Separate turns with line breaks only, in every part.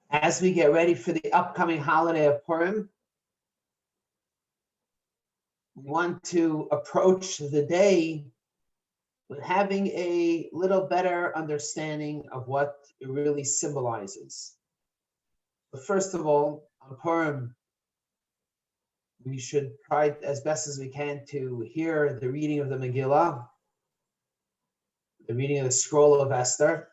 As we get ready for the upcoming holiday of Purim, we want to approach the day with having a little better understanding of what it really symbolizes. But first of all, on Purim, we should try as best as we can to hear the reading of the Megillah, the reading of the scroll of Esther,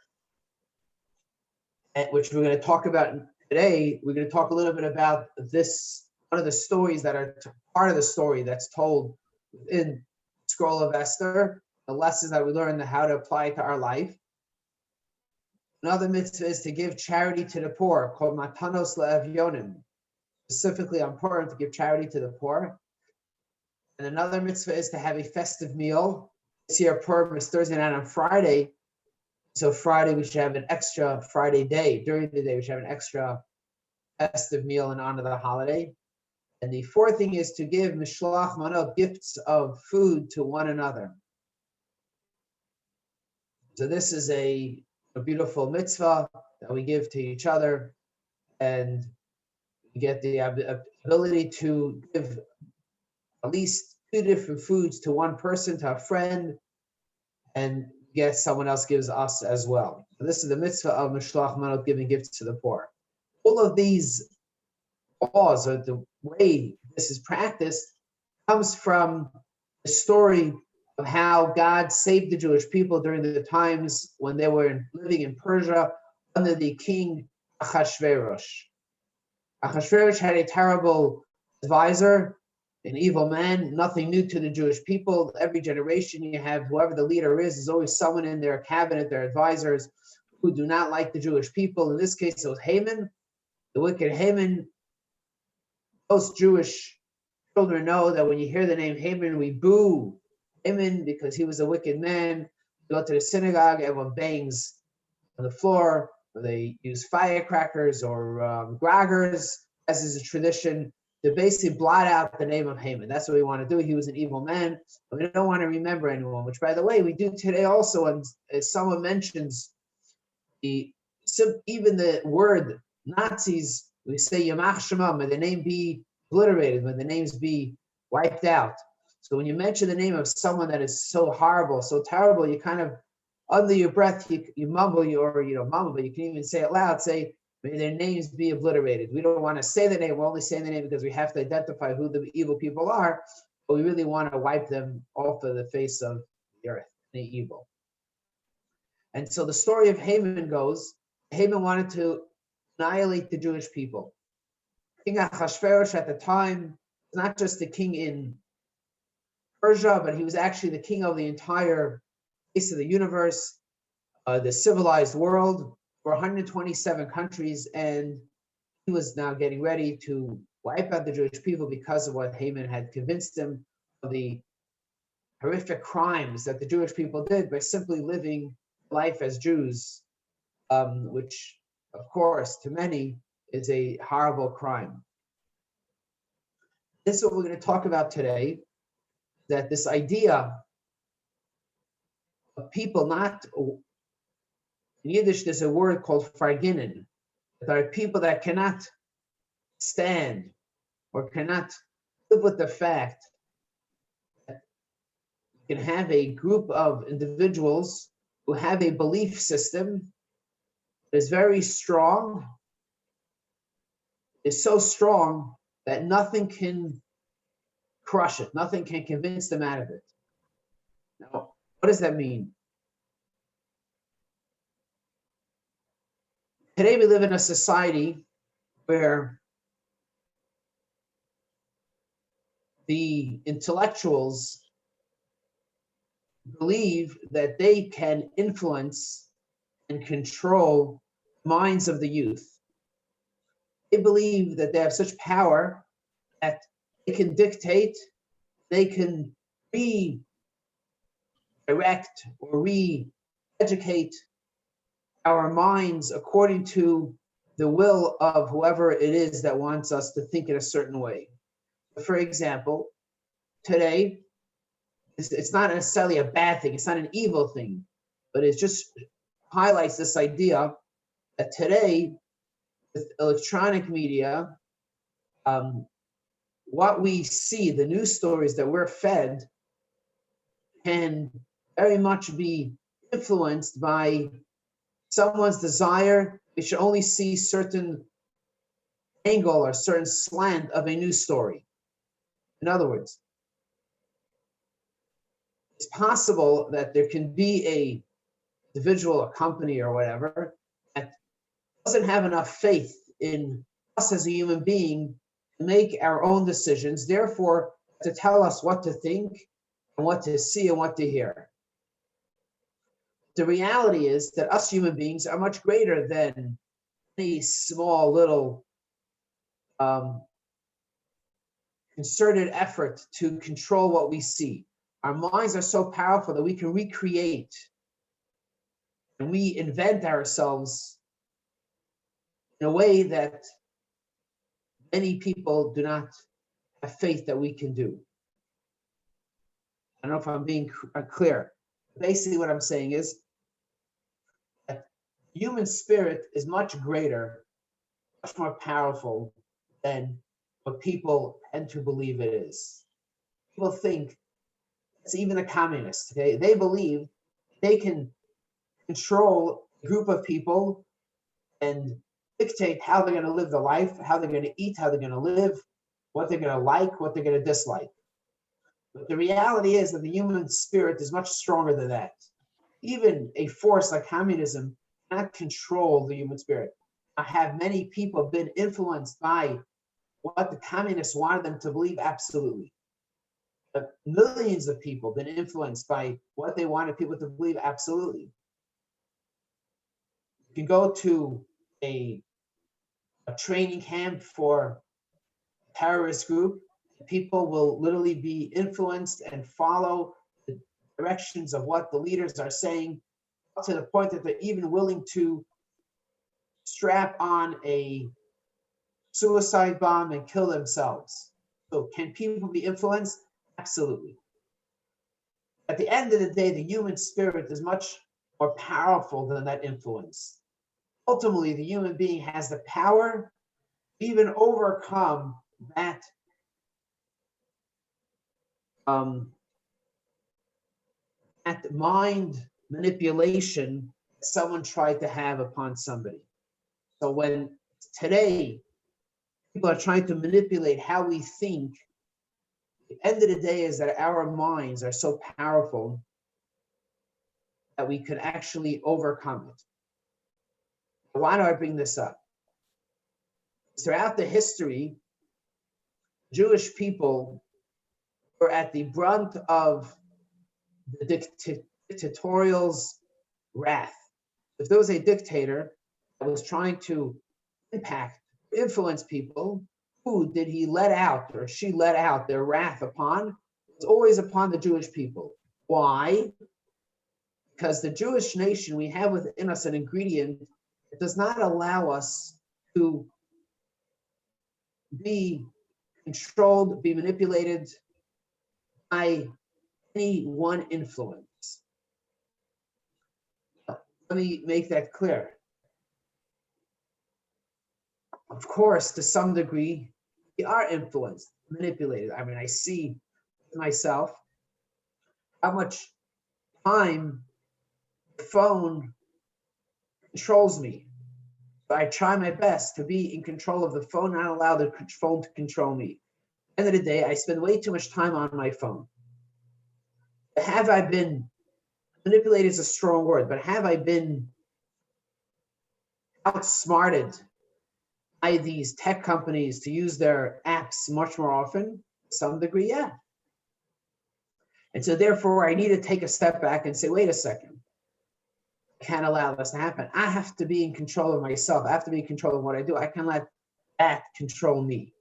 which we're going to talk about today. We're going to talk a little bit about this, one of the stories that are part of the story that's told within the scroll of Esther, the lessons that we learn, how to apply it to our life. Another mitzvah is to give charity to the poor, called Matanos Le'Evyonim, specifically on Purim, to give charity to the poor. And another mitzvah is to have a festive meal. This year Purim is Thursday night on Friday, so Friday we should have an extra Friday day. During the day we should have an extra festive meal in honor of the holiday. And the fourth thing is to give mishloach manot, gifts of food to one another. So this is a beautiful mitzvah that we give to each other, and we get the ability to give at least 2 different foods to one person, to a friend, and yes, someone else gives us as well. So this is the mitzvah of mishloach manot, giving gifts to the poor. All of these laws, or the way this is practiced, comes from the story of how God saved the Jewish people during the times when they were living in Persia under the king Achashverosh. Achashverosh had a terrible advisor, an evil man, nothing new to the Jewish people. Every generation you have, whoever the leader is always someone in their cabinet, their advisors, who do not like the Jewish people. In this case, it was Haman, the wicked Haman. Most Jewish children know that when you hear the name Haman, we boo Haman because he was a wicked man. You go to the synagogue, everyone bangs on the floor, or they use firecrackers or graggers, as is a tradition, to basically blot out the name of Haman. That's what we want to do. He was an evil man, but we don't want to remember anyone, which, by the way, we do today also. And as someone mentions, even the word Nazis, we say Yamach Shema, may the name be obliterated, may the names be wiped out. So when you mention the name of someone that is so horrible, so terrible, you kind of, under your breath, you mumble, mumble, but you can even say it loud, say, may their names be obliterated. We don't want to say the name, we're only saying the name because we have to identify who the evil people are, but we really want to wipe them off of the face of the earth, the evil. And so the story of Haman goes, Haman wanted to annihilate the Jewish people. King Achashverosh at the time was not just the king in Persia, but he was actually the king of the entire face of the universe, the civilized world, for 127 countries, and he was now getting ready to wipe out the Jewish people because of what Haman had convinced him of, the horrific crimes that the Jewish people did by simply living life as Jews, which, of course, to many is a horrible crime. This is what we're going to talk about today, that this idea of people not, in Yiddish there's a word called farginen, that there are people that cannot stand or cannot live with the fact that you can have a group of individuals who have a belief system that is very strong, is so strong that nothing can crush it, nothing can convince them out of it. Now, what does that mean? Today we live in a society where the intellectuals believe that they can influence and control minds of the youth. They believe that they have such power that they can dictate, they can redirect or re-educate our minds according to the will of whoever it is that wants us to think in a certain way. For example, today, it's not necessarily a bad thing, it's not an evil thing, but it just highlights this idea that today with electronic media, what we see, the news stories that we're fed, can very much be influenced by someone's desire. We should only see certain angle or certain slant of a news story. In other words, it's possible that there can be a individual, a company or whatever, that doesn't have enough faith in us as a human being to make our own decisions, therefore to tell us what to think and what to see and what to hear. The reality is that us human beings are much greater than any small little concerted effort to control what we see. Our minds are so powerful that we can recreate and we invent ourselves in a way that many people do not have faith that we can do. I don't know if I'm being clear. Basically, what I'm saying is that the human spirit is much greater, much more powerful than what people tend to believe it is. People think it's even a communist. Okay? They believe they can control a group of people and dictate how they're going to live their life, how they're going to eat, how they're going to live, what they're going to like, what they're going to dislike. But the reality is that the human spirit is much stronger than that. Even a force like communism cannot control the human spirit. Have many people been influenced by what the communists wanted them to believe? Absolutely. But millions of people been influenced by what they wanted people to believe? Absolutely. You can go to a training camp for a terrorist group. People will literally be influenced and follow the directions of what the leaders are saying, up to the point that they're even willing to strap on a suicide bomb and kill themselves. So can people be influenced? Absolutely. At the end of the day, the human spirit is much more powerful than that influence. Ultimately, the human being has the power to even overcome that that mind manipulation that someone tried to have upon somebody. So when today people are trying to manipulate how we think, the end of the day is that our minds are so powerful that we could actually overcome it. Why do I bring this up? Throughout the history, Jewish people were at the brunt of the dictatorial's wrath. If there was a dictator that was trying to influence people, who did he let out or she let out their wrath upon? It's always upon the Jewish people. Why? Because the Jewish nation, we have within us an ingredient that does not allow us to be controlled, be manipulated by any one influence. Let me make that clear. Of course, to some degree, we are influenced, manipulated. I mean, I see myself how much time the phone controls me. But I try my best to be in control of the phone, not allow the phone to control me. At the end of the day, I spend way too much time on my phone. Have I been manipulated is a strong word, but have I been outsmarted by these tech companies to use their apps much more often? To some degree, yeah. And so therefore, I need to take a step back and say, wait a second. I can't allow this to happen. I have to be in control of myself. I have to be in control of what I do. I can't let that control me.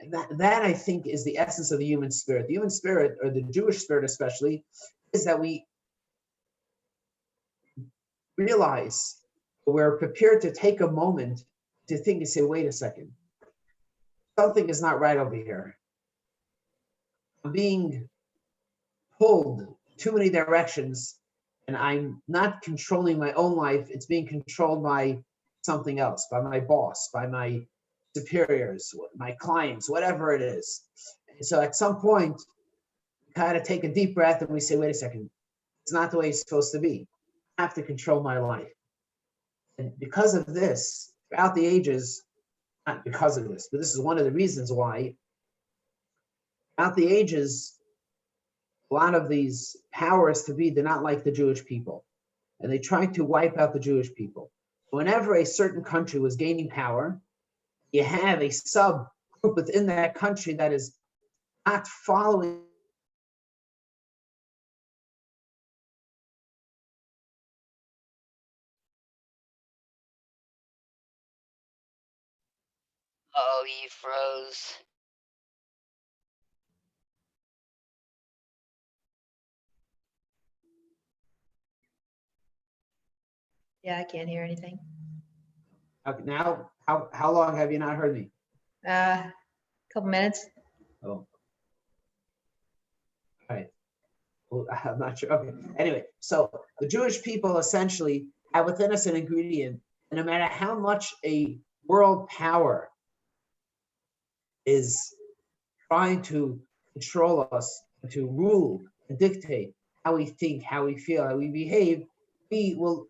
And that I think is the essence of the human spirit. The human spirit, or the Jewish spirit especially, is that we realize we're prepared to take a moment to think and say, wait a second, something is not right over here. I'm being pulled too many directions and I'm not controlling my own life. It's being controlled by something else, by my boss, by my superiors, my clients, whatever it is. And so at some point, we kind of take a deep breath and we say, wait a second, it's not the way it's supposed to be. I have to control my life. And because of this, throughout the ages, not because of this, but this is one of the reasons why, throughout the ages, a lot of these powers to be did not like the Jewish people. And they tried to wipe out the Jewish people. Whenever a certain country was gaining power, you have a subgroup within that country that is not following
Oh, you froze.
Yeah, I can't hear anything.
Okay, now, how long have you not heard me?
A couple minutes.
Oh. All right. Well, I'm not sure. Okay. Anyway, so the Jewish people essentially have within us an ingredient, and no matter how much a world power is trying to control us, to rule and dictate how we think, how we feel, how we behave, we will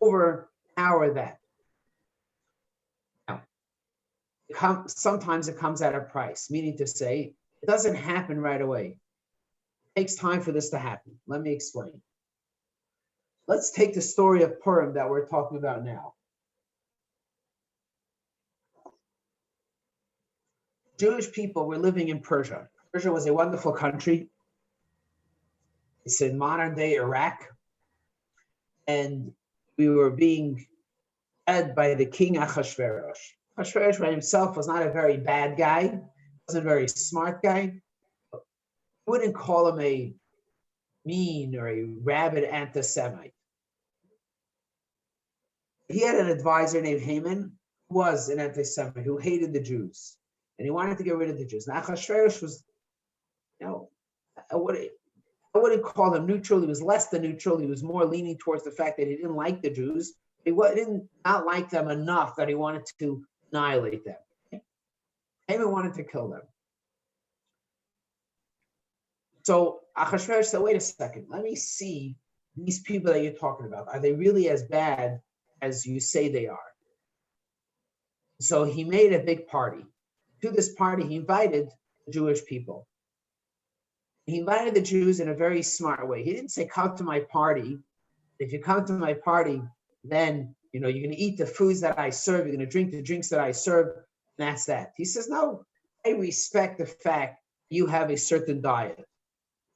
overpower that. Now, sometimes it comes at a price, meaning to say, it doesn't happen right away. It takes time for this to happen. Let me explain. Let's take the story of Purim that we're talking about now. Jewish people were living in Persia. Persia was a wonderful country. It's in modern day Iraq. And we were being led by the king Achashverosh. Achashverosh by himself was not a very bad guy, wasn't a very smart guy. I wouldn't call him a mean or a rabid anti-Semite. He had an advisor named Haman, who was an anti-Semite, who hated the Jews. And he wanted to get rid of the Jews. Now, Achashverosh was, I wouldn't call him neutral. He was less than neutral. He was more leaning towards the fact that he didn't like the Jews. He didn't not like them enough that he wanted to annihilate them. Haman wanted to kill them. So Achashverosh said, wait a second, let me see these people that you're talking about. Are they really as bad as you say they are? So he made a big party. To this party, he invited the Jewish people. He invited the Jews in a very smart way. He didn't say, come to my party. If you come to my party, then you're going to eat the foods that I serve. You're going to drink the drinks that I serve. And that's that. He says, no, I respect the fact you have a certain diet,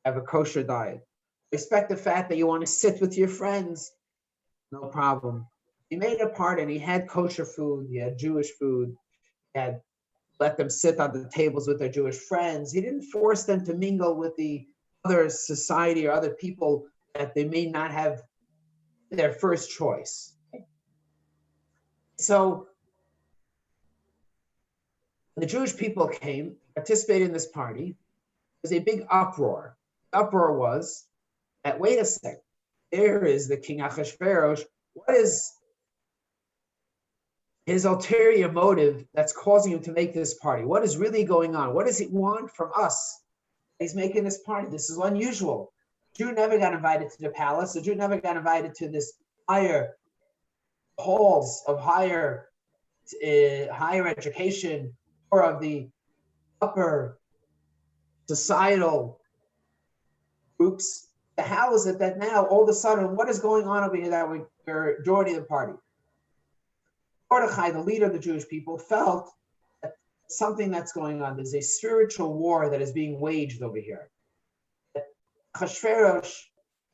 have a kosher diet. I respect the fact that you want to sit with your friends. No problem. He made a party and he had kosher food. He had Jewish food. He had let them sit on the tables with their Jewish friends. He didn't force them to mingle with the other society or other people that they may not have their first choice. So the Jewish people came, participated in this party. There was a big uproar. The uproar was that, wait a second, there is the king Achashverosh. What is his ulterior motive that's causing him to make this party? What is really going on? What does he want from us? He's making this party. This is unusual. The Jew never got invited to the palace. The Jew never got invited to this higher halls of higher education or of the upper societal groups. How is it that now all of a sudden, what is going on over here that we're joining the party? Mordechai, the leader of the Jewish people, felt that something that's going on. There's a spiritual war that is being waged over here. Achashverosh,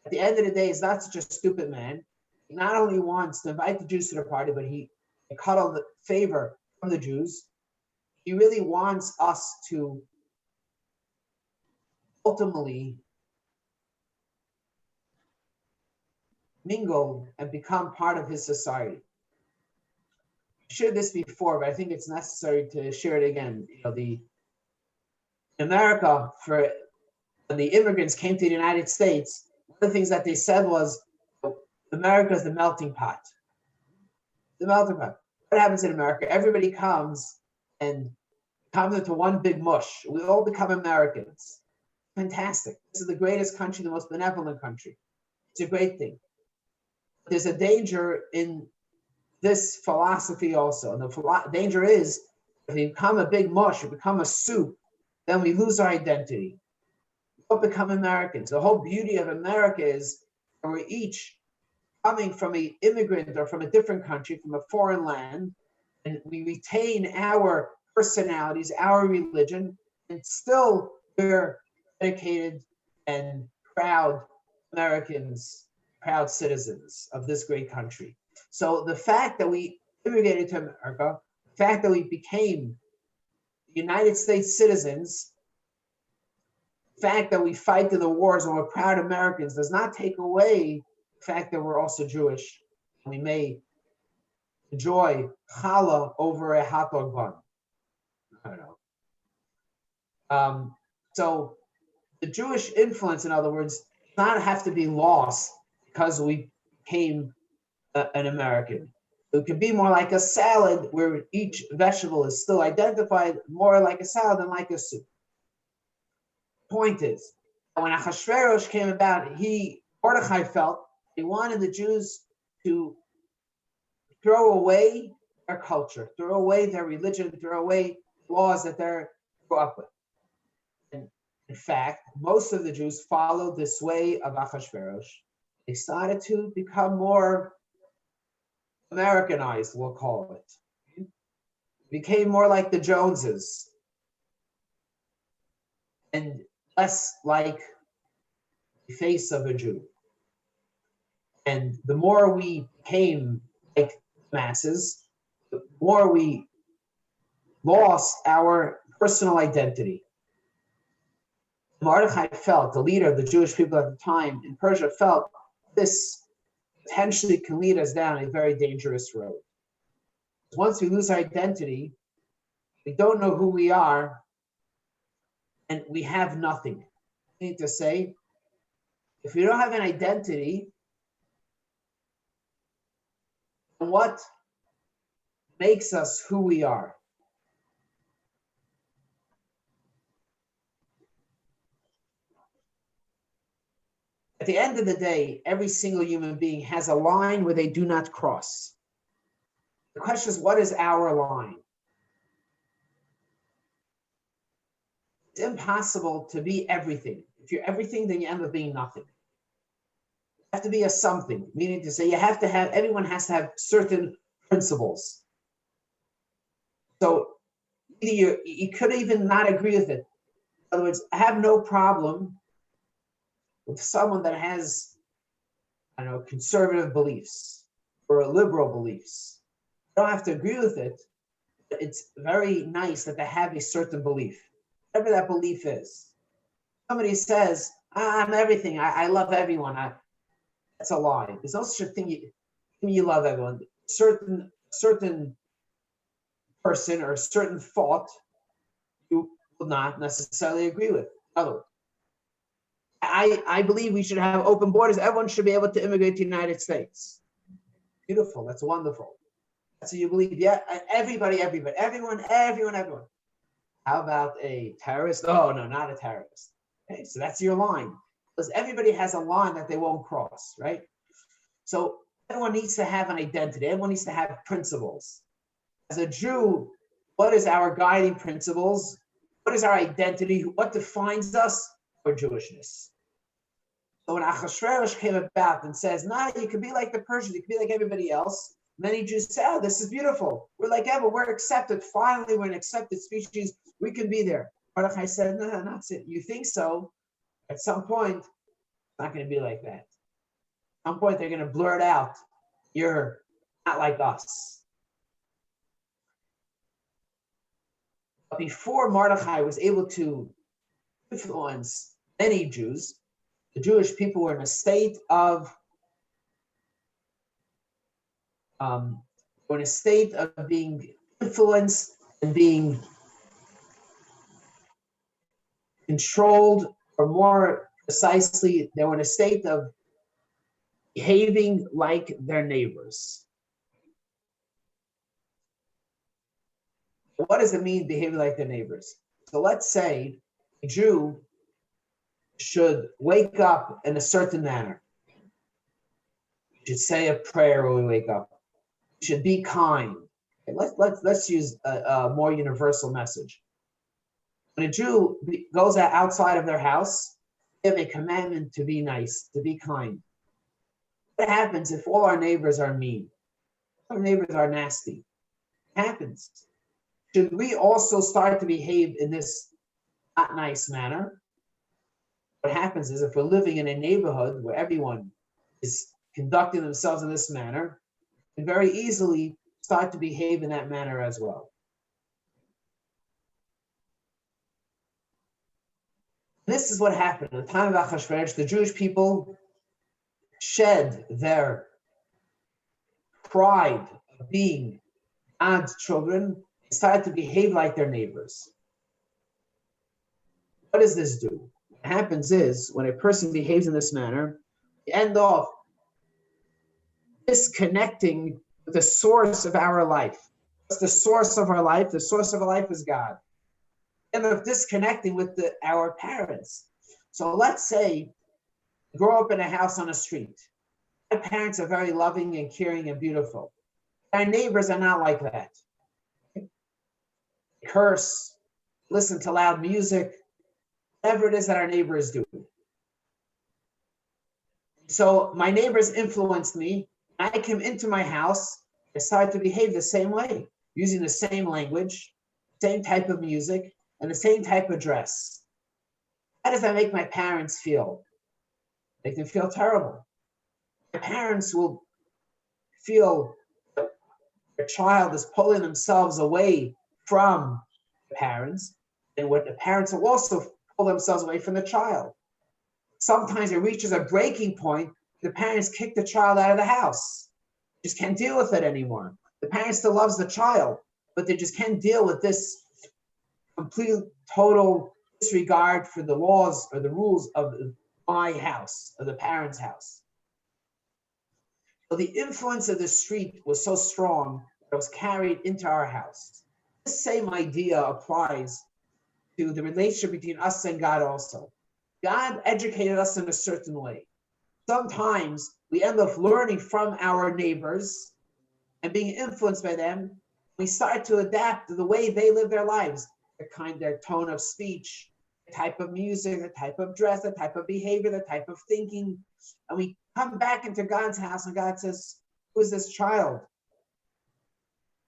at the end of the day, is not such a stupid man. He not only wants to invite the Jews to the party, but he cuddled the favor from the Jews. He really wants us to ultimately mingle and become part of his society. I shared this before, but I think it's necessary to share it again. In America, when the immigrants came to the United States, one of the things that they said was, America is the melting pot. The melting pot. what happens in America? Everybody comes into one big mush. We all become Americans. Fantastic. This is the greatest country, the most benevolent country. It's a great thing. There's a danger in this philosophy also. And the danger is, if we become a big mush, we become a soup, then we lose our identity. We don't become Americans. The whole beauty of America is that we're each coming from an immigrant or from a different country, from a foreign land, and we retain our personalities, our religion, and still we're dedicated and proud Americans, proud citizens of this great country. So the fact that we immigrated to America, the fact that we became United States citizens, the fact that we fight in the wars and we're proud Americans does not take away the fact that we're also Jewish. We may enjoy challah over a hot dog bun. I don't know. So the Jewish influence, in other words, does not have to be lost because we became an American. It could be more like a salad where each vegetable is still identified more like a salad than like a soup. Point is, when Achashverosh came about, Mordechai felt he wanted the Jews to throw away their culture, throw away their religion, throw away laws that they're grew up with. And in fact, most of the Jews followed this way of Achashverosh. They started to become more Americanized, we'll call it. Became more like the Joneses and less like the face of a Jew. And the more we became like masses, the more we lost our personal identity. Mordechai felt, the leader of the Jewish people at the time in Persia, felt this potentially can lead us down a very dangerous road. Once we lose our identity, we don't know who we are, and we have nothing. I need to say, if we don't have an identity, what makes us who we are? At the end of the day, every single human being has a line where they do not cross. The question is, what is our line? It's impossible to be everything. If you're everything, then you end up being nothing. You have to be a something, meaning to say everyone has to have certain principles. So you could even not agree with it. In other words, I have no problem with someone that has, I don't know, conservative beliefs or liberal beliefs. I don't have to agree with it, but it's very nice that they have a certain belief, whatever that belief is. Somebody says, I'm everything, I love everyone. That's a lie. There's no such thing you love everyone. Certain person or a certain thought you will not necessarily agree with. In other words, I believe we should have open borders. Everyone should be able to immigrate to the United States. Beautiful. That's wonderful. That's what you believe. Yeah, everybody, everyone. How about a terrorist? Oh, no, not a terrorist. Okay, so that's your line. Because everybody has a line that they won't cross, right? So everyone needs to have an identity. Everyone needs to have principles. As a Jew, what is our guiding principles? What is our identity? What defines us? Our Jewishness. So when Achashverosh came about and says, no, you can be like the Persians, you can be like everybody else, many Jews say, oh, this is beautiful. We're like everyone, we're accepted. Finally, we're an accepted species. We can be there. Mordechai said, no, not it. You think so? At some point, it's not going to be like that. At some point, they're going to blur it out. You're not like us. But before Mordechai was able to influence many Jews, the Jewish people were in a state of being influenced and being controlled, or more precisely, they were in a state of behaving like their neighbors. What does it mean behaving like their neighbors? So let's say a Jew should wake up in a certain manner. We should say a prayer when we wake up. We should be kind. Okay, let's use a more universal message. When a Jew goes outside of their house, they have a commandment to be nice, to be kind. What happens if all our neighbors are mean? Our neighbors are nasty. What happens? Should we also start to behave in this not nice manner? What happens is if we're living in a neighborhood where everyone is conducting themselves in this manner, we can very easily start to behave in that manner as well. This is what happened. At the time of Achashverosh, the Jewish people shed their pride of being God's children and started to behave like their neighbors. What does this do? What happens is when a person behaves in this manner, we end off disconnecting with the source of our life. What's the source of our life? The source of our life is God. And of disconnecting with our parents. So let's say you grow up in a house on a street. My parents are very loving and caring and beautiful. Our neighbors are not like that. They curse, listen to loud music, whatever it is that our neighbors do. So my neighbors influenced me. I came into my house, I started to behave the same way, using the same language, same type of music, and the same type of dress. How does that make my parents feel? Make them feel terrible. My parents will feel that their child is pulling themselves away from the parents, and what the parents will also pull themselves away from the child. Sometimes it reaches a breaking point. The parents kick the child out of the house. They just can't deal with it anymore. The parent still loves the child, but they just can't deal with this complete, total disregard for the laws or the rules of my house, of the parents' house. So the influence of the street was so strong that it was carried into our house. This same idea applies to the relationship between us and God also. God educated us in a certain way. Sometimes we end up learning from our neighbors and being influenced by them. We start to adapt to the way they live their lives, their tone of speech, the type of music, the type of dress, the type of behavior, the type of thinking. And we come back into God's house and God says, who is this child?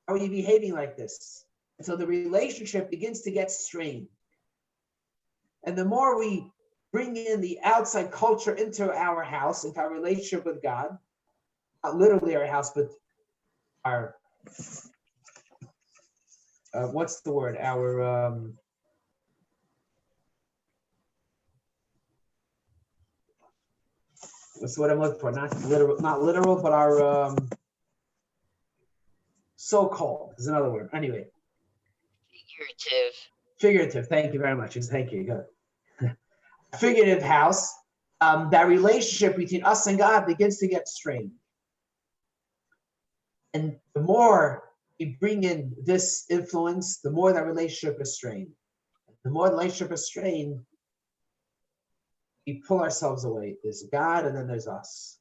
How are you behaving like this? And so the relationship begins to get strained. And the more we bring in the outside culture into our house, into our relationship with God, not literally our house, but our, what's the word? Our, what's what I'm looking for? Not literal, but our so-called is another word. Anyway. Figurative. Thank you very much. Thank you. Good. Figurative house. That relationship between us and God begins to get strained. And the more we bring in this influence, the more that relationship is strained. The more the relationship is strained, we pull ourselves away. There's God and then there's us.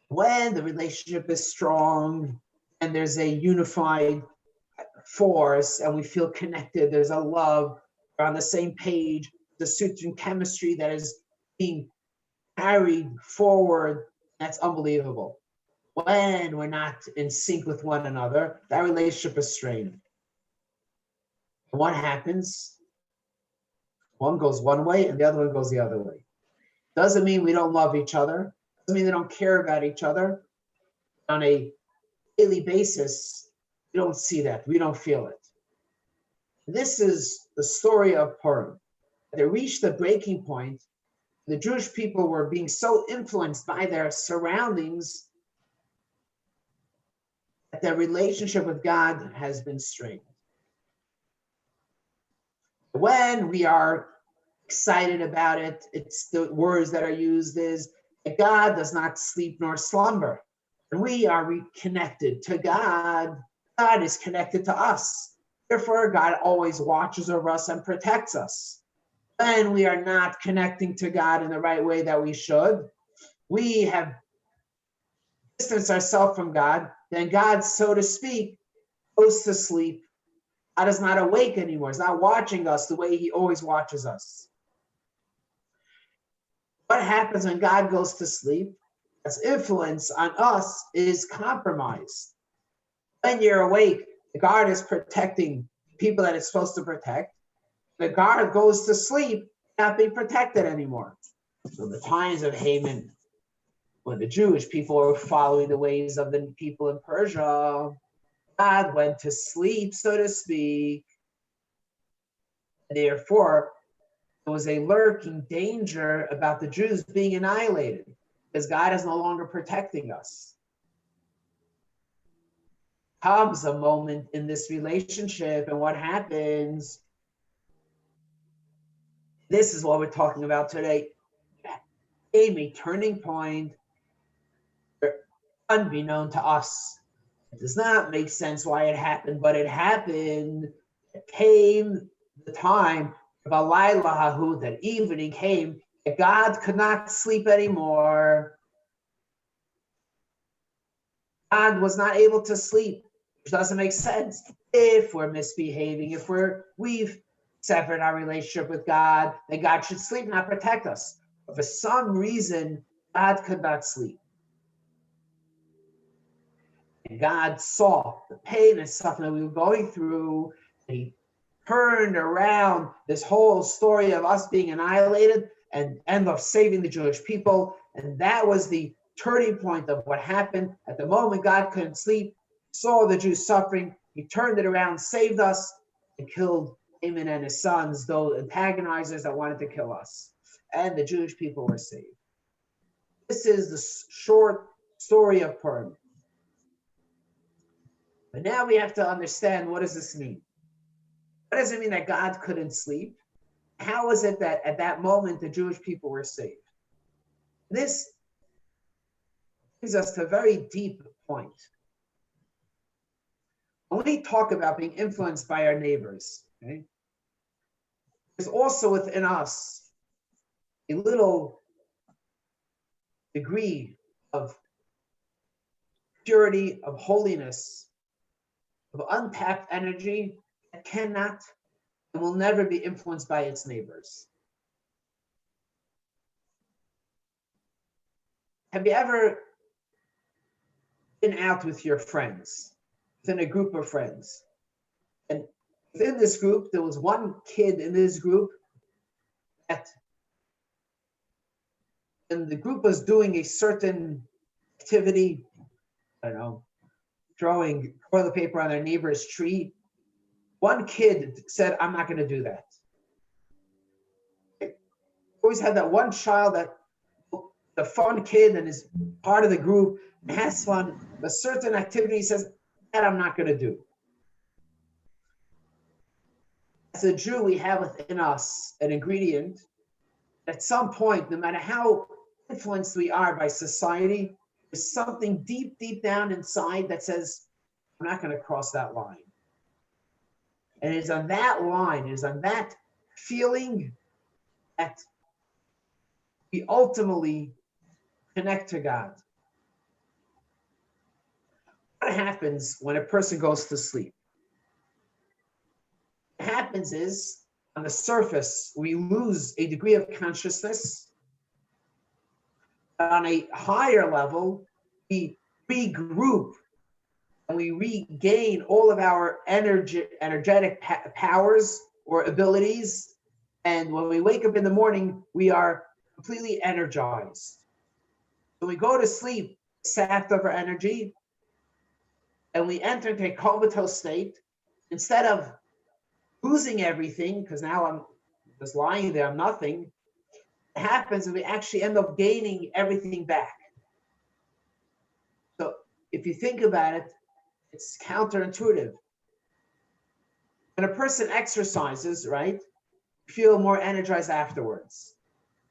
When the relationship is strong and there's a unified force and we feel connected, there's a love, we're on the same page, the certain chemistry that is being carried forward, that's unbelievable. When we're not in sync with one another, that relationship is strained. And what happens? One goes one way and the other one goes the other way. Doesn't mean we don't love each other. Doesn't mean they don't care about each other. On a daily basis, we don't see that. We don't feel it. This is the story of Purim. They reached the breaking point. The Jewish people were being so influenced by their surroundings that their relationship with God has been strained. When we are excited about it, it's the words that are used is that God does not sleep nor slumber. When we are reconnected to God, God is connected to us. Therefore, God always watches over us and protects us. When we are not connecting to God in the right way that we should, we have distanced ourselves from God, then God, so to speak, goes to sleep. God is not awake anymore. He's not watching us the way he always watches us. What happens when God goes to sleep? Its influence on us is compromised. When you're awake, the guard is protecting people that it's supposed to protect. The guard goes to sleep, not being protected anymore. So the times of Haman, when the Jewish people were following the ways of the people in Persia, God went to sleep, so to speak. Therefore, there was a lurking danger about the Jews being annihilated because God is no longer protecting us. Comes a moment in this relationship, and what happens? This is what we're talking about today. Came a turning point unbeknown to us. It does not make sense why it happened, but it happened. It came the time of Alaylahahu, that evening came, that God could not sleep anymore. God was not able to sleep, which doesn't make sense. If we're misbehaving, if we've severed our relationship with God, then God should sleep, not protect us. But for some reason, God could not sleep. And God saw the pain and suffering that we were going through, and he turned around this whole story of us being annihilated and end up saving the Jewish people. And that was the turning point of what happened. At the moment God couldn't sleep, saw the Jews suffering, he turned it around, saved us, and killed Haman and his sons, those antagonizers that wanted to kill us. And the Jewish people were saved. This is the short story of Purim. But now we have to understand, what does this mean? What does it mean that God couldn't sleep? How is it that at that moment the Jewish people were saved? This brings us to a very deep point. When we talk about being influenced by our neighbors, okay, there's also within us a little degree of purity, of holiness, of untapped energy that cannot and will never be influenced by its neighbors. Have you ever been out with your friends, within a group of friends? And within this group, there was one kid in this group that, and the group was doing a certain activity, I don't know, throwing toilet paper on their neighbor's tree. One kid said, I'm not going to do that. Always had that one child that the fun kid and is part of the group and has fun, but certain activity says, that I'm not going to do. As a Jew, we have within us an ingredient. At some point, no matter how influenced we are by society, there's something deep, deep down inside that says, I'm not going to cross that line. And it is on that line, it is on that feeling that we ultimately connect to God. What happens when a person goes to sleep? What happens is, on the surface, we lose a degree of consciousness. But on a higher level, we regroup and we regain all of our energetic powers or abilities. And when we wake up in the morning, we are completely energized. When we go to sleep, sapped of our energy, and we enter into a comatose state, instead of losing everything, because now I'm just lying there, I'm nothing, it happens and we actually end up gaining everything back. So if you think about it, it's counterintuitive. When a person exercises, right, you feel more energized afterwards.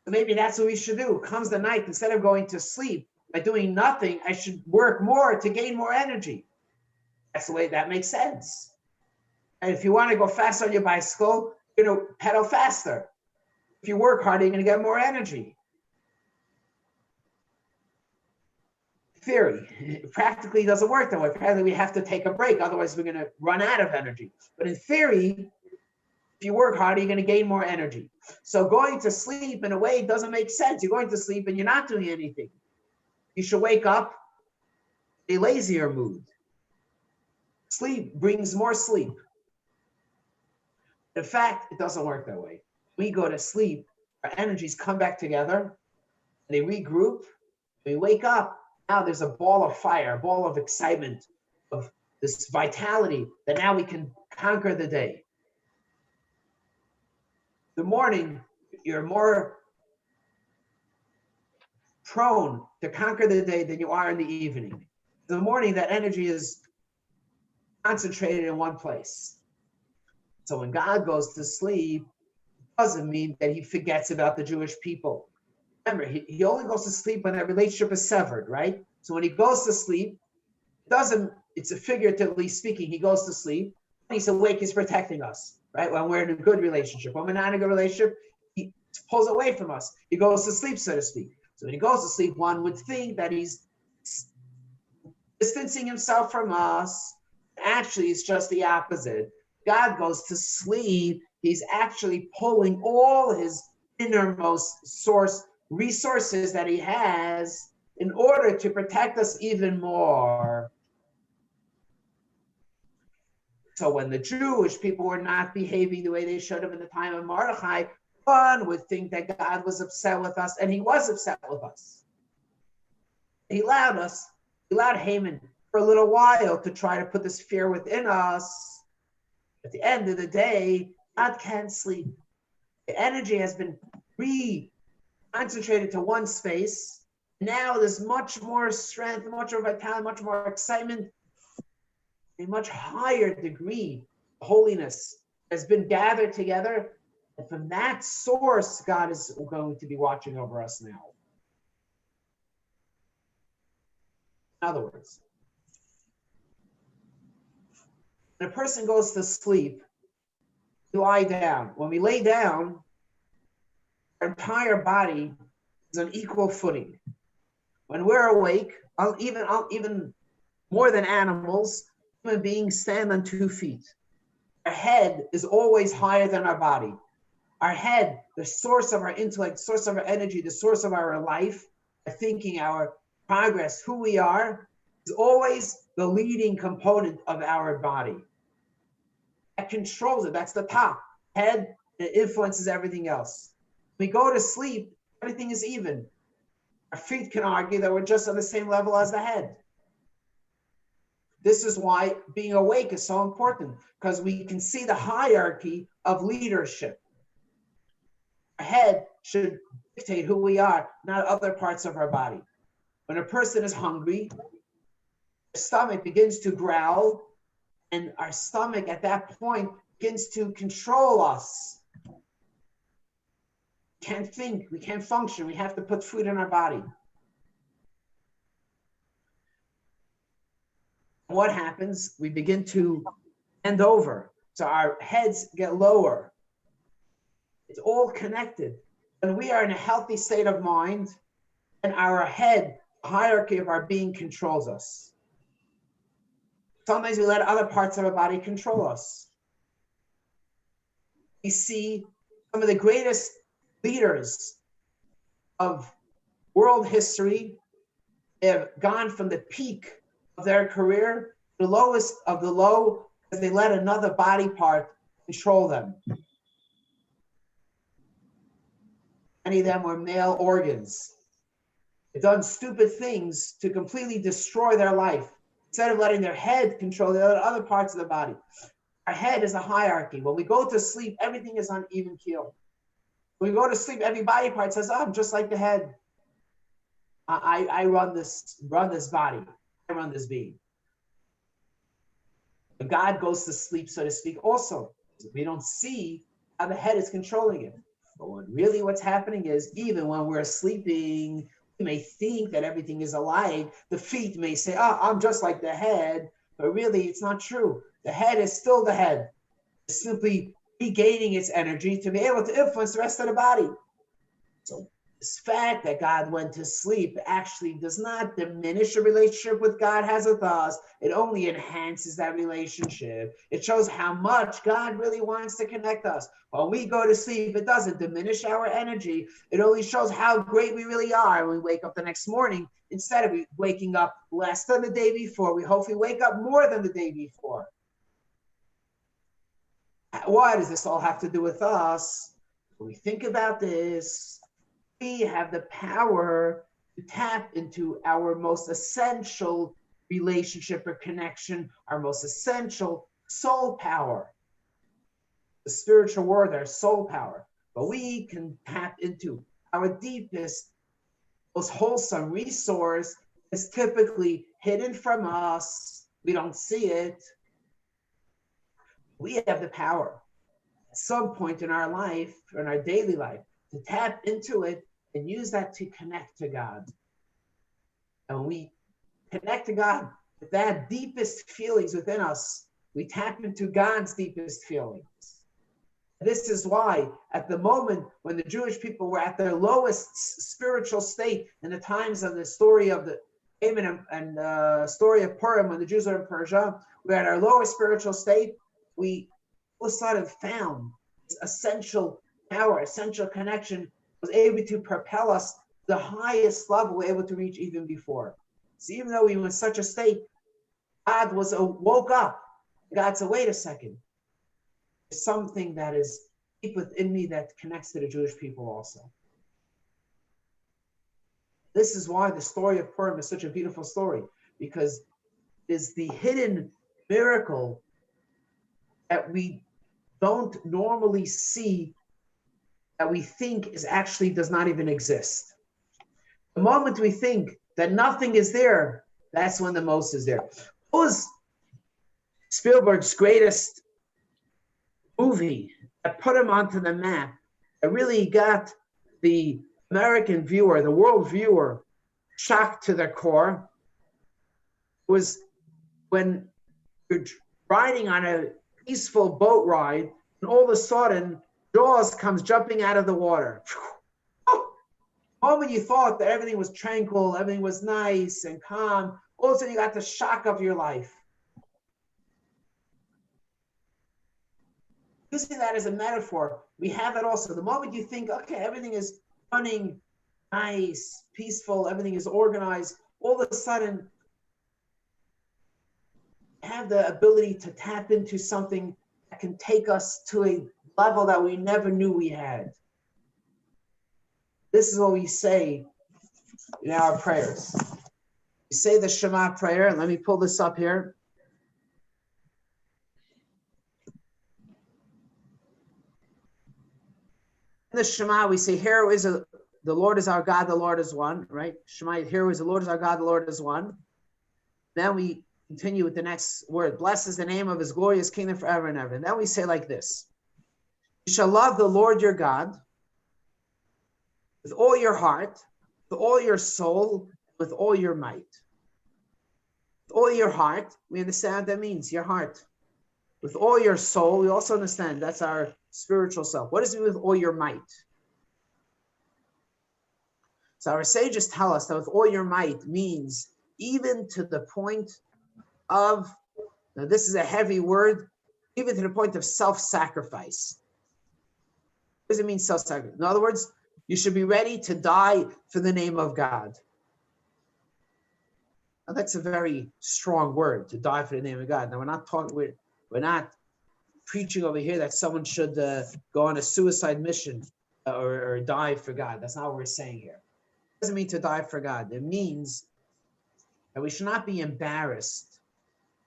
So maybe that's what we should do. Comes the night, instead of going to sleep by doing nothing, I should work more to gain more energy. That's the way that makes sense. And if you want to go fast on your bicycle, you're going to pedal faster. If you work harder, you're going to get more energy. Theory. It practically doesn't work that way. Practically, we have to take a break. Otherwise, we're going to run out of energy. But in theory, if you work harder, you're going to gain more energy. So going to sleep, in a way, doesn't make sense. You're going to sleep and you're not doing anything. You should wake up in a lazier mood. Sleep brings more sleep. In fact, it doesn't work that way. We go to sleep, our energies come back together, and they regroup. We wake up. Now there's a ball of fire, a ball of excitement, of this vitality that now we can conquer the day. The morning, you're more prone to conquer the day than you are in the evening. In the morning, that energy is concentrated in one place. So when God goes to sleep, it doesn't mean that he forgets about the Jewish people. Remember, he only goes to sleep when that relationship is severed, right? So when he goes to sleep, it's a figuratively speaking, he goes to sleep. When he's awake, he's protecting us, right? When we're in a good relationship. When we're not in a good relationship, he pulls away from us. He goes to sleep, so to speak. So when he goes to sleep, one would think that he's distancing himself from us. Actually, it's just the opposite. God goes to sleep. He's actually pulling all his innermost resources that he has in order to protect us even more. So when the Jewish people were not behaving the way they should have in the time of Mordechai, one would think that God was upset with us, and he was upset with us. He allowed Haman for a little while to try to put this fear within us. At the end of the day, God can't sleep. The energy has been concentrated to one space. Now there's much more strength, much more vitality, much more excitement, a much higher degree of holiness has been gathered together. And from that source, God is going to be watching over us now. In other words, when a person goes to sleep, we lie down. When we lay down, our entire body is on equal footing. When we're awake, even more than animals, human beings stand on 2 feet. Our head is always higher than our body. Our head, the source of our intellect, source of our energy, the source of our life, our thinking, our progress, who we are, is always the leading component of our body. That controls it. That's the top. Head, it influences everything else. When we go to sleep, everything is even. Our feet can argue that we're just on the same level as the head. This is why being awake is so important, because we can see the hierarchy of leadership. Our head should dictate who we are, not other parts of our body. When a person is hungry, their stomach begins to growl, and our stomach at that point begins to control us. We can't think, we can't function, we have to put food in our body. What happens? We begin to bend over, so our heads get lower. It's all connected. When we are in a healthy state of mind, and our head, the hierarchy of our being, controls us. Sometimes we let other parts of our body control us. We see some of the greatest leaders of world history. They have gone from the peak of their career to the lowest of the low, because they let another body part control them. Many of them were male organs. They've done stupid things to completely destroy their life. Instead of letting their head control, they let other parts of the body. Our head is a hierarchy. When we go to sleep, everything is on even keel. When we go to sleep, every body part says, "Oh, I'm just like the head. I run this body. I run this being." But God goes to sleep, so to speak, also. We don't see how the head is controlling it. But what's happening is, even when we're sleeping, we may think that everything is alike. The feet may say, "Oh, I'm just like the head," but really it's not true. The head is still the head. is simply regaining its energy to be able to influence the rest of the body. So this fact that God went to sleep actually does not diminish the relationship with God has with us. It only enhances that relationship. It shows how much God really wants to connect us. While we go to sleep, it doesn't diminish our energy. It only shows how great we really are when we wake up the next morning. Instead of waking up less than the day before, we hopefully wake up more than the day before. Why does this all have to do with us? When we think about this, we have the power to tap into our most essential relationship or connection, our most essential soul power. The spiritual world, our soul power. But we can tap into our deepest, most wholesome resource is typically hidden from us. We don't see it. We have the power at some point in our life, in our daily life, to tap into it and use that to connect to God. And when we connect to God with that deepest feelings within us, we tap into God's deepest feelings. This is why at the moment when the Jewish people were at their lowest spiritual state in the times of the story of the Haman and story of Purim, when the Jews were in Persia, we were at our lowest spiritual state, we all of a sudden found this essential power, essential connection was able to propel us to the highest level we're able to reach even before. So even though we were in such a state, God woke up. God said, wait a second. There's something that is deep within me that connects to the Jewish people also. This is why the story of Purim is such a beautiful story, because it's the hidden miracle that we don't normally see, that we think is actually does not even exist. The moment we think that nothing is there, that's when the most is there. What was Spielberg's greatest movie that put him onto the map, that really got the American viewer, the world viewer, shocked to their core, was when you're riding on a peaceful boat ride, and all of a sudden, Jaws comes jumping out of the water. Oh, the moment you thought that everything was tranquil, everything was nice and calm, all of a sudden you got the shock of your life. Using that as a metaphor, we have it also. The moment you think, okay, everything is running nice, peaceful, everything is organized, all of a sudden, have the ability to tap into something that can take us to a level that we never knew we had. This is what we say in our prayers. We say the Shema Prayer, and let me pull this up here. In the Shema, we say, the Lord is our God, the Lord is one, right? Shema, here is the Lord is our God, the Lord is one. Then we continue with the next word. Blessed is the name of his glorious kingdom forever and ever. And then we say like this. You shall love the Lord your God with all your heart, with all your soul, with all your might. With all your heart, we understand what that means, your heart. With all your soul, we also understand that's our spiritual self. What does it mean with all your might? So our sages tell us that with all your might means even to the point of, now this is a heavy word, even to the point of self-sacrifice. What does it mean self-sacrifice? In other words, you should be ready to die for the name of God. Now that's a very strong word, to die for the name of God. Now we're not preaching over here that someone should go on a suicide mission or die for God. That's not what we're saying here. It doesn't mean to die for God. It means that we should not be embarrassed.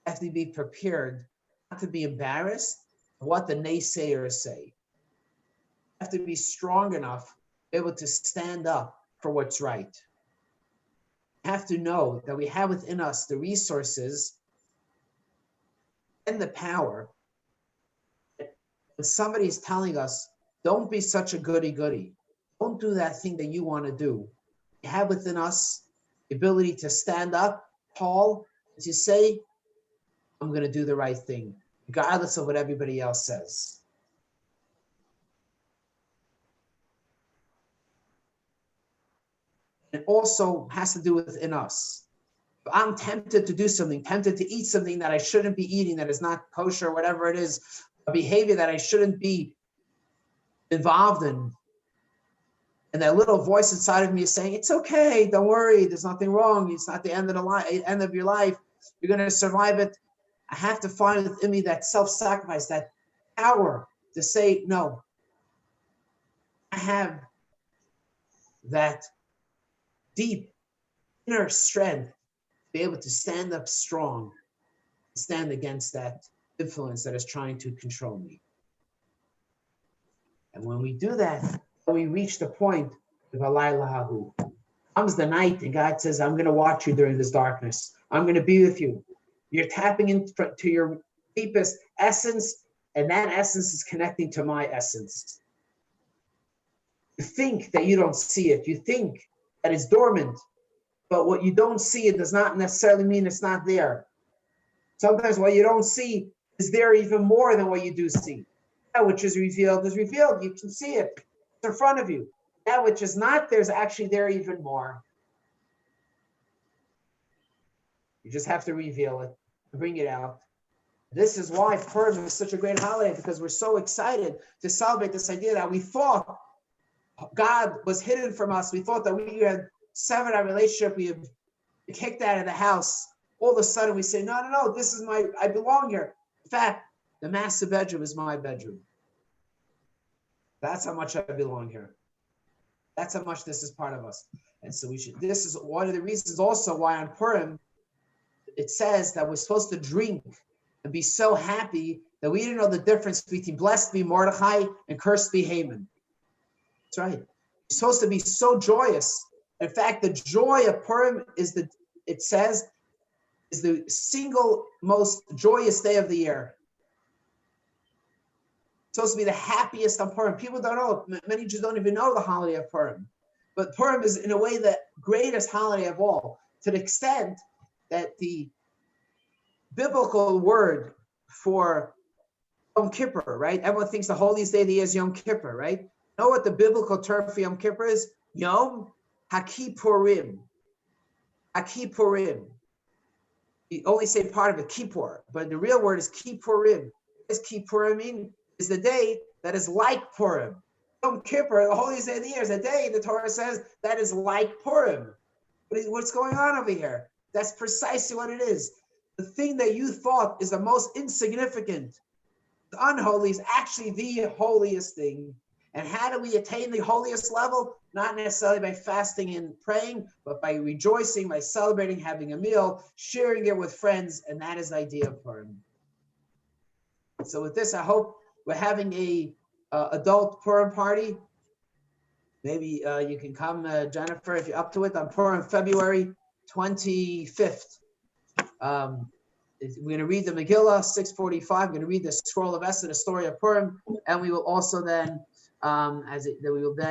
We have to be prepared not to be embarrassed of what the naysayers say. We have to be strong enough to be able to stand up for what's right. We have to know that we have within us the resources and the power. When somebody is telling us, don't be such a goody-goody, don't do that thing that you want to do, we have within us the ability to stand up tall and to say, I'm going to do the right thing. regardless of what everybody else says. It also has to do within us. If I'm tempted to do something, tempted to eat something that I shouldn't be eating, that is not kosher, whatever it is, a behavior that I shouldn't be involved in, and that little voice inside of me is saying, it's okay, don't worry, there's nothing wrong, it's not the end of end of your life, you're going to survive it. I have to find within me that self-sacrifice, that power to say, no, I have that deep inner strength to be able to stand up strong, stand against that influence that is trying to control me. And when we do that, we reach the point of Alaylahu. Comes the night and God says, I'm going to watch you during this darkness. I'm going to be with you. You're tapping into your deepest essence, and that essence is connecting to my essence. You think that you don't see it. You think that it's dormant, but what you don't see, it does not necessarily mean it's not there. Sometimes what you don't see is there even more than what you do see. That which is revealed is revealed. You can see it. It's in front of you. That which is not there is actually there even more. You just have to reveal it, bring it out. This is why Purim is such a great holiday, because we're so excited to celebrate this idea that we thought God was hidden from us. We thought that we had severed our relationship. We had kicked out of the house. All of a sudden we say, no, this is I belong here. In fact, the master bedroom is my bedroom. That's how much I belong here. That's how much this is part of us. And so this is one of the reasons also why on Purim, it says that we're supposed to drink and be so happy that we didn't know the difference between blessed be Mordechai and cursed be Haman. That's right. You're supposed to be so joyous. In fact, the joy of Purim is the single most joyous day of the year. It's supposed to be the happiest on Purim. People don't know. Many Jews don't even know the holiday of Purim. But Purim is, in a way, the greatest holiday of all, to the extent that the biblical word for Yom Kippur, right? Everyone thinks the holiest day of the year is Yom Kippur, right? You know what the biblical term for Yom Kippur is? Yom HaKippurim. HaKippurim. You only say part of it, Kippur, but the real word is Kippurim. What does Kippurim mean? Is the day that is like Purim. Yom Kippur, the holiest day of the year, is a day the Torah says that is like Purim. What's going on over here? That's precisely what it is. The thing that you thought is the most insignificant, the unholy, is actually the holiest thing. And how do we attain the holiest level? Not necessarily by fasting and praying, but by rejoicing, by celebrating, having a meal, sharing it with friends, and that is the idea of Purim. So with this, I hope we're having a adult Purim party. Maybe you can come, Jennifer, if you're up to it, on Purim, February 25th. We're going to read the Megillah, 6:45. I'm going to read the scroll of Esther, the story of Purim, and we will also then, we will then